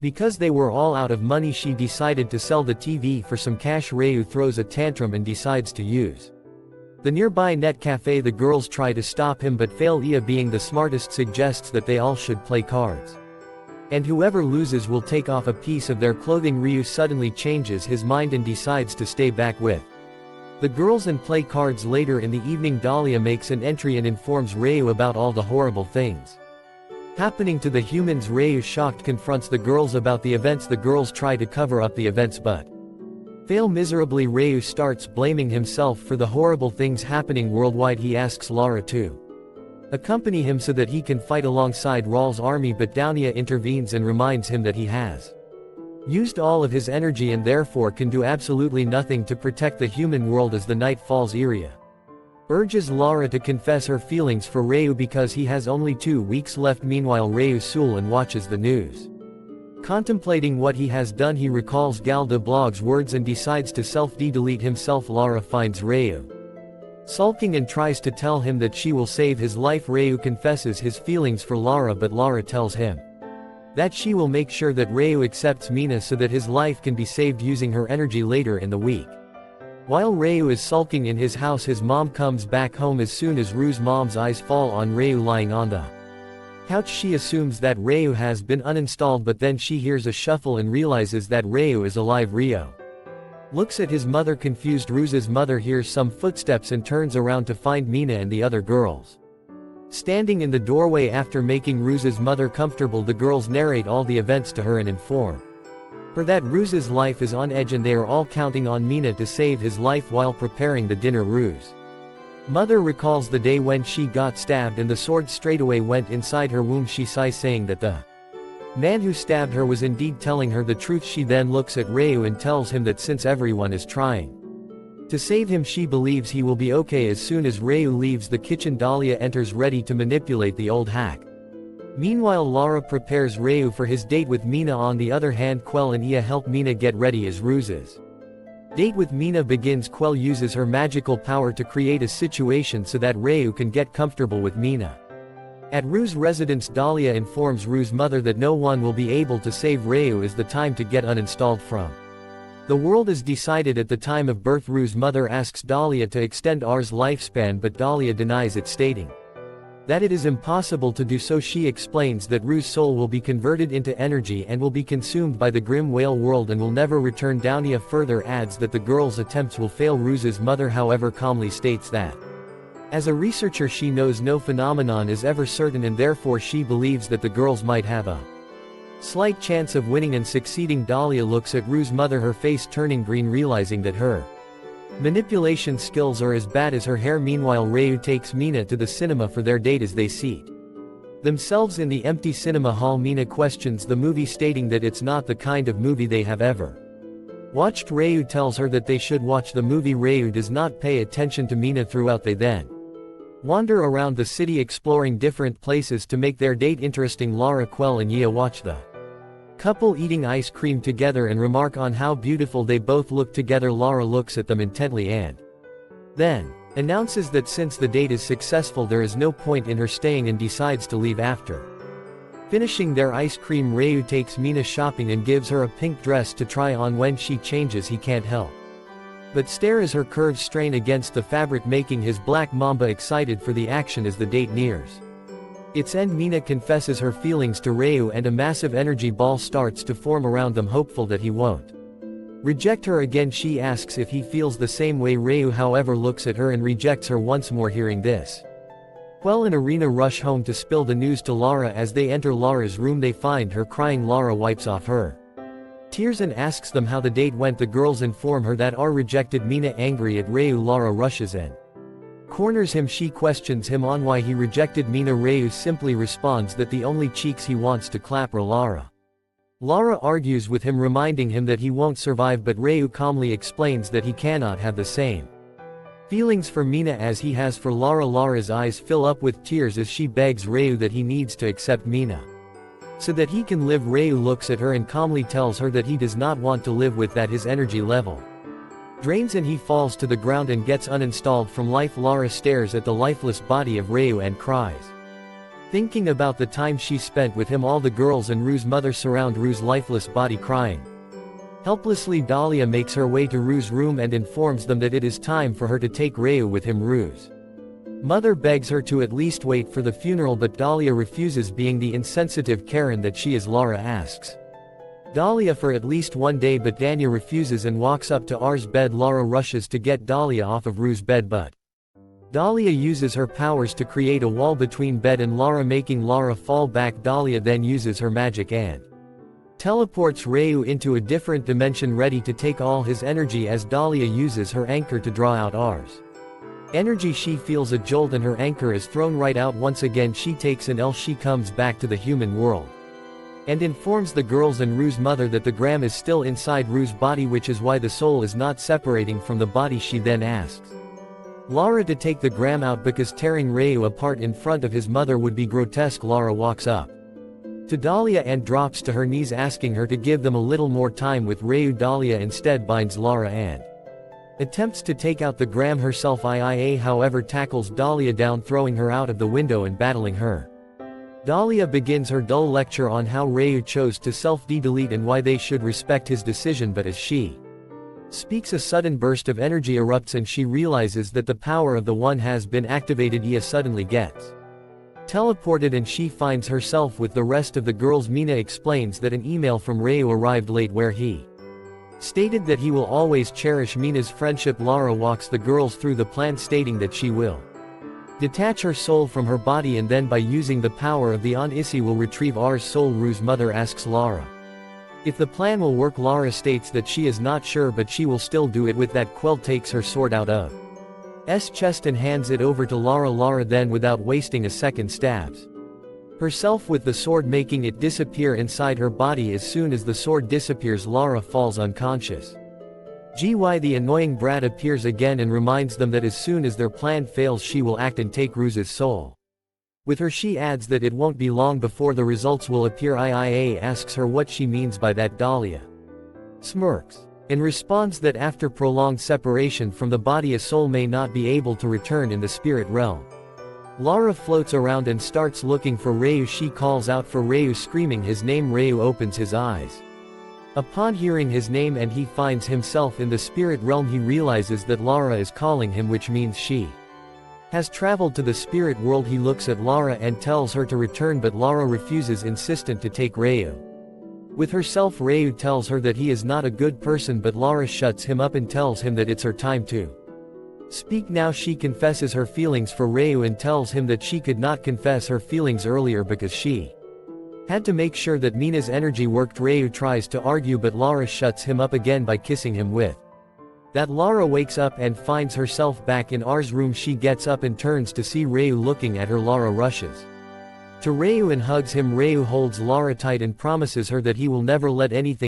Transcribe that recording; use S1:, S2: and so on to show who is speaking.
S1: Because they were all out of money, she decided to sell the TV for some cash. Ryu throws a tantrum and decides to use the nearby net cafe. The girls try to stop him but fail. Ia, being the smartest, suggests that they all should play cards, and whoever loses will take off a piece of their clothing. Ryu suddenly changes his mind and decides to stay back with the girls and play cards. Later in the evening, Dahlia makes an entry and informs Ryu about all the horrible things happening to the humans. Ryu, shocked, confronts the girls about the events. The girls try to cover up the events but fail miserably. Ryu starts blaming himself for the horrible things happening worldwide. He asks Lara to accompany him so that he can fight alongside Rawl's army, but Dahlia intervenes and reminds him that he has used all of his energy and therefore can do absolutely nothing to protect the human world. As the night falls, Iria urges Lara to confess her feelings for Ryu because he has only 2 weeks left. Meanwhile, Ryu sul and watches the news. Contemplating what he has done, he recalls Gal de Blog's words and decides to self-delete himself. Lara finds Ryu sulking and tries to tell him that she will save his life. Ryu confesses his feelings for Lara, but Lara tells him that she will make sure that Ryu accepts Mina so that his life can be saved using her energy. Later in the week, while Ryu is sulking in his house, his mom comes back home. As soon as Ryu's mom's eyes fall on Ryu lying on the couch, she assumes that Ryu has been uninstalled, but then she hears a shuffle and realizes that Ryu is alive. Ryu looks at his mother confused. Ryu's mother hears some footsteps and turns around to find Mina and the other girls standing in the doorway. After making Ryu's mother comfortable, the girls narrate all the events to her and inform her that Ryu's life is on edge and they are all counting on Mina to save his life. While preparing the dinner, Ryu's mother recalls the day when she got stabbed and the sword straightaway went inside her womb. She sighs, saying that the man who stabbed her was indeed telling her the truth. She then looks at Ryu and tells him that since everyone is trying to save him, she believes he will be okay. As soon as Ryu leaves the kitchen, Dahlia enters ready to manipulate the old hack. Meanwhile, Lara prepares Ryu for his date with Mina. On the other hand, Quell and Ia help Mina get ready as Ryu's date with Mina begins. Quell uses her magical power to create a situation so that Ryu can get comfortable with Mina. At Ryu's residence, Dahlia informs Ryu's mother that no one will be able to save Ryu as the time to get uninstalled from the world is decided at the time of birth. Ryu's mother asks Dahlia to extend R's lifespan, but Dahlia denies it, stating that it is impossible to do so. She explains that Ryu's soul will be converted into energy and will be consumed by the grim whale world and will never return. Dahlia further adds that the girls' attempts will fail. Ryu's mother, however, calmly states that as a researcher she knows no phenomenon is ever certain and therefore she believes that the girls might have a slight chance of winning and succeeding. Dahlia looks at Ryu's mother, her face turning green, realizing that her manipulation skills are as bad as her hair. Meanwhile, Ryu takes Mina to the cinema for their date. As they seat themselves in the empty cinema hall, Mina questions the movie, stating that it's not the kind of movie they have ever watched. Ryu tells her that they should watch the movie. Ryu does not pay attention to Mina throughout. They then wander around the city exploring different places to make their date interesting. Lara, Quell and Ia watch the couple eating ice cream together and remark on how beautiful they both look together. Lara looks at them intently and then announces that since the date is successful there is no point in her staying and decides to leave. After finishing their ice cream, Ryu takes Mina shopping and gives her a pink dress to try on. When she changes, he can't help but stare as her curves strain against the fabric, making his black mamba excited for the action. As the date nears its end, Mina confesses her feelings to Ryu and a massive energy ball starts to form around them. Hopeful that he won't reject her again, she asks if he feels the same way. Ryu, however, looks at her and rejects her once more. Hearing this, Quell and Irina rush home to spill the news to Lara. As they enter Lara's room, they find her crying. Lara wipes off her tears and asks them how the date went. The girls inform her that R rejected Mina. Angry at Ryu, Lara rushes in, corners him. She questions him on why he rejected Mina. Ryu simply responds that the only cheeks he wants to clap are Lara. Lara argues with him, reminding him that he won't survive, but Ryu calmly explains that he cannot have the same feelings for Mina as he has for Lara. Lara's eyes fill up with tears as she begs Ryu that he needs to accept Mina so that he can live. Ryu looks at her and calmly tells her that he does not want to live with that. His energy level drains and he falls to the ground and gets uninstalled from life. Lara stares at the lifeless body of Ryu and cries. Thinking about the time she spent with him, all the girls and Rue's mother surround Rue's lifeless body crying. Helplessly, Dahlia makes her way to Rue's room and informs them that it is time for her to take Reu with him. Rue's mother begs her to at least wait for the funeral, but Dahlia refuses, being the insensitive Karen that she is. Lara asks Dahlia for at least one day, but Danya refuses and walks up to R's bed. Lara rushes to get Dahlia off of Rue's bed, but Dahlia uses her powers to create a wall between bed and Lara, making Lara fall back. Dahlia then uses her magic and teleports Reu into a different dimension, ready to take all his energy as Dahlia uses her anchor to draw out R's energy. She feels a jolt and her anchor is thrown right out. Once again she takes an L. She comes back to the human world and informs the girls and Rue's mother that the gram is still inside Rue's body, which is why the soul is not separating from the body. She then asks Lara to take the gram out because tearing Reu apart in front of his mother would be grotesque. Lara walks up to Dahlia and drops to her knees, asking her to give them a little more time with Reu. Dahlia instead binds Lara and attempts to take out the gram herself. Ia however tackles Dahlia down, throwing her out of the window and battling her. Dahlia begins her dull lecture on how Reu chose to self-delete and why they should respect his decision, but as she speaks, a sudden burst of energy erupts and she realizes that the power of the One has been activated. Ia suddenly gets teleported and she finds herself with the rest of the girls. Mina explains that an email from Reu arrived late where he stated that he will always cherish Mina's friendship. Lara walks the girls through the plan, stating that she will detach her soul from her body and then by using the power of the Anissi will retrieve R's soul. Rue's mother asks Lara if the plan will work. Lara states that she is not sure, but she will still do it. With that, Quell takes her sword out of S chest and hands it over to Lara. Lara then, without wasting a second, stabs herself with the sword, making it disappear inside her body. As soon as the sword disappears, Lara falls unconscious. The annoying brat appears again and reminds them that as soon as their plan fails she will act and take Rue's soul with her. She adds that it won't be long before the results will appear. Ia asks her what she means by that. Dahlia smirks and responds that after prolonged separation from the body, a soul may not be able to return in the spirit realm. Lara floats around and starts looking for Reu. She calls out for Reu, screaming his name. Reu opens his eyes upon hearing his name and he finds himself in the spirit realm. He realizes that Lara is calling him, which means she has traveled to the spirit world. He looks at Lara and tells her to return, but Lara refuses, insistent to take Reu with herself. Reu tells her that he is not a good person, but Lara shuts him up and tells him that it's her time to speak now. She confesses her feelings for Reu and tells him that she could not confess her feelings earlier because she had to make sure that Mina's energy worked. Reu tries to argue, but Lara shuts him up again by kissing him. With that, Lara wakes up and finds herself back in R's room. She gets up and turns to see Reu looking at her. Lara rushes to Reu and hugs him. Reu holds Lara tight and promises her that he will never let anything